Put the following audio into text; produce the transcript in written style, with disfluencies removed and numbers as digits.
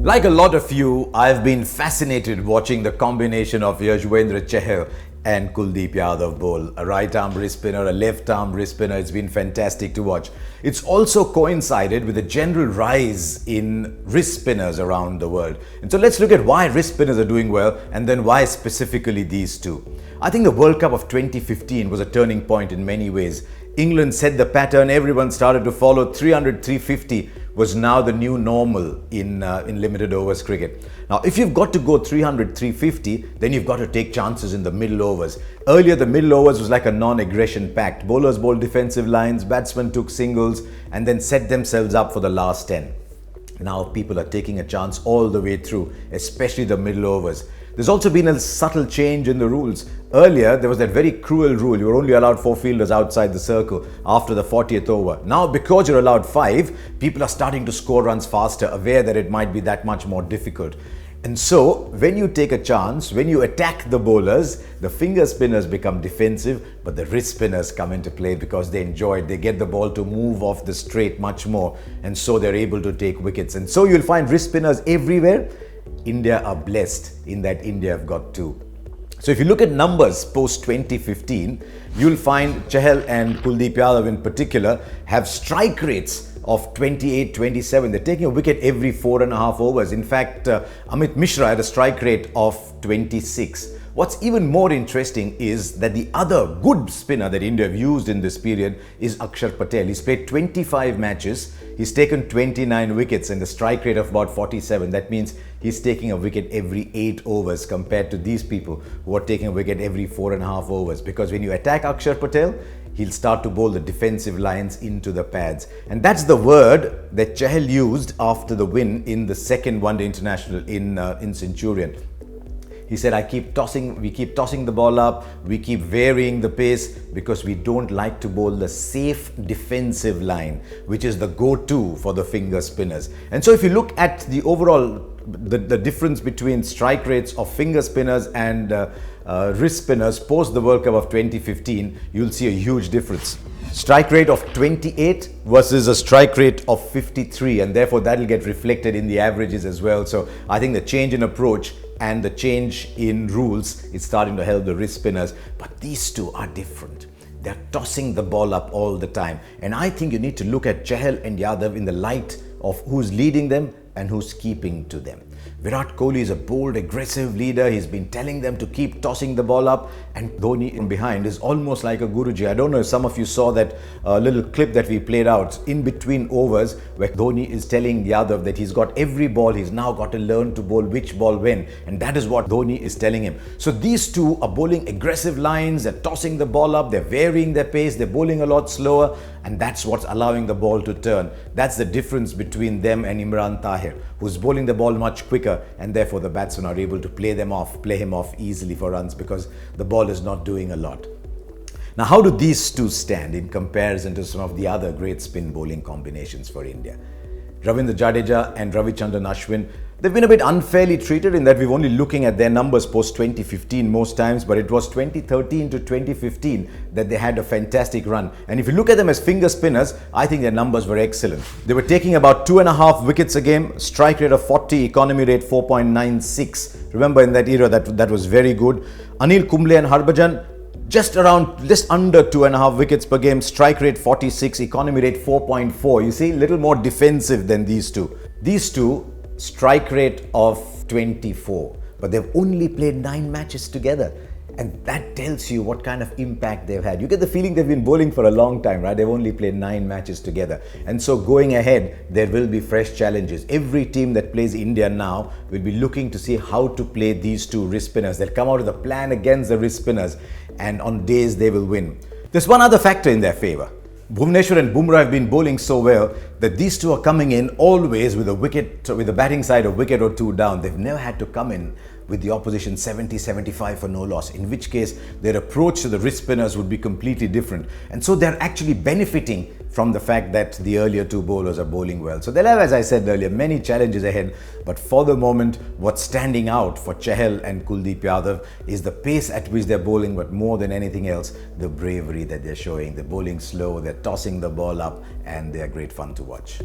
Like a lot of you, I've been fascinated watching the combination of Yuzvendra Chahal and Kuldeep Yadav bowl. A right-arm wrist spinner, a left-arm wrist spinner. It's been fantastic to watch. It's also coincided with a general rise in wrist spinners around the world. And so let's look at why wrist spinners are doing well and then why specifically these two. I think the World Cup of 2015 was a turning point in many ways. England set the pattern, everyone started to follow. 300, 350 was now the new normal in limited overs cricket. Now, if you've got to go 300, 350, then you've got to take chances in the middle overs. Earlier, the middle overs was like a non-aggression pact. Bowlers bowled defensive lines, batsmen took singles, and then set themselves up for the last 10. Now, people are taking a chance all the way through, especially the middle overs. There's also been a subtle change in the rules. Earlier, there was that very cruel rule. You were only allowed 4 fielders outside the circle after the 40th over. Now, because you're allowed 5, people are starting to score runs faster, aware that it might be that much more difficult. And so, when you take a chance, when you attack the bowlers, the finger spinners become defensive, but the wrist spinners come into play because they enjoy it. They get the ball to move off the straight much more, and so they're able to take wickets. And so you'll find wrist spinners everywhere. India are blessed in that India have got two. So if you look at numbers post 2015, you'll find Chahal and Kuldeep Yadav in particular have strike rates of 28, 27. They're taking a wicket every 4.5 overs. In fact, Amit Mishra had a strike rate of 26. What's even more interesting is that the other good spinner that India have used in this period is Akshar Patel. He's played 25 matches. He's taken 29 wickets and a strike rate of about 47. That means he's taking a wicket every 8 overs compared to these people who are taking a wicket every 4.5 overs. Because when you attack Akshar Patel, he'll start to bowl the defensive lines into the pads. And that's the word that Chahal used after the win in the second one-day international in Centurion. He said, we keep tossing the ball up, we keep varying the pace because we don't like to bowl the safe defensive line, which is the go-to for the finger spinners. And so if you look at the overall, the difference between strike rates of finger spinners and wrist spinners post the World Cup of 2015, you'll see a huge difference. Strike rate of 28 versus a strike rate of 53, and therefore that'll get reflected in the averages as well. So I think the change in approach and the change in rules is starting to help the wrist spinners. But these two are different. They're tossing the ball up all the time. And I think you need to look at Chahal and Yadav in the light of who's leading them and who's keeping to them. Virat Kohli is a bold, aggressive leader. He's been telling them to keep tossing the ball up, and Dhoni in behind is almost like a Guruji. I don't know if some of you saw that little clip that we played out in between overs where Dhoni is telling Yadav that he's got every ball, he's now got to learn to bowl which ball when, and that is what Dhoni is telling him. So these two are bowling aggressive lines, they're tossing the ball up, they're varying their pace, they're bowling a lot slower, and that's what's allowing the ball to turn. That's the difference between them and Imran Tahir, who's bowling the ball much quicker, and therefore the batsmen are able to play him off easily for runs because the ball is not doing a lot. Now, how do these two stand in comparison to some of the other great spin bowling combinations for India? Ravindra Jadeja and Ravichandran Ashwin, they've been a bit unfairly treated in that we're only looking at their numbers post 2015 most times, but it was 2013 to 2015 that they had a fantastic run. And if you look at them as finger spinners, I think their numbers were excellent. They were taking about 2.5 wickets a game, strike rate of 40, economy rate 4.96. Remember, in that era, that was very good. Anil Kumble and Harbhajan, just under 2.5 wickets per game, strike rate 46, economy rate 4.4. You see, a little more defensive than these two. These two, strike rate of 24, but they've only played 9 matches together. And that tells you what kind of impact they've had. You get the feeling they've been bowling for a long time, right? They've only played 9 matches together. And so going ahead, there will be fresh challenges. Every team that plays India now will be looking to see how to play these two wrist spinners. They'll come out with a plan against the wrist spinners, and on days they will win. There's one other factor in their favor. Bhuvneshwar and Bumrah have been bowling so well that these two are coming in always with the batting side a wicket or two down. They've never had to come in with the opposition 70-75 for no loss, in which case their approach to the wrist spinners would be completely different. And so they're actually benefiting from the fact that the earlier two bowlers are bowling well. So they'll have, as I said earlier, many challenges ahead. But for the moment, what's standing out for Chahal and Kuldeep Yadav is the pace at which they're bowling, but more than anything else, the bravery that they're showing. They're bowling slow, they're tossing the ball up, and they're great fun to watch.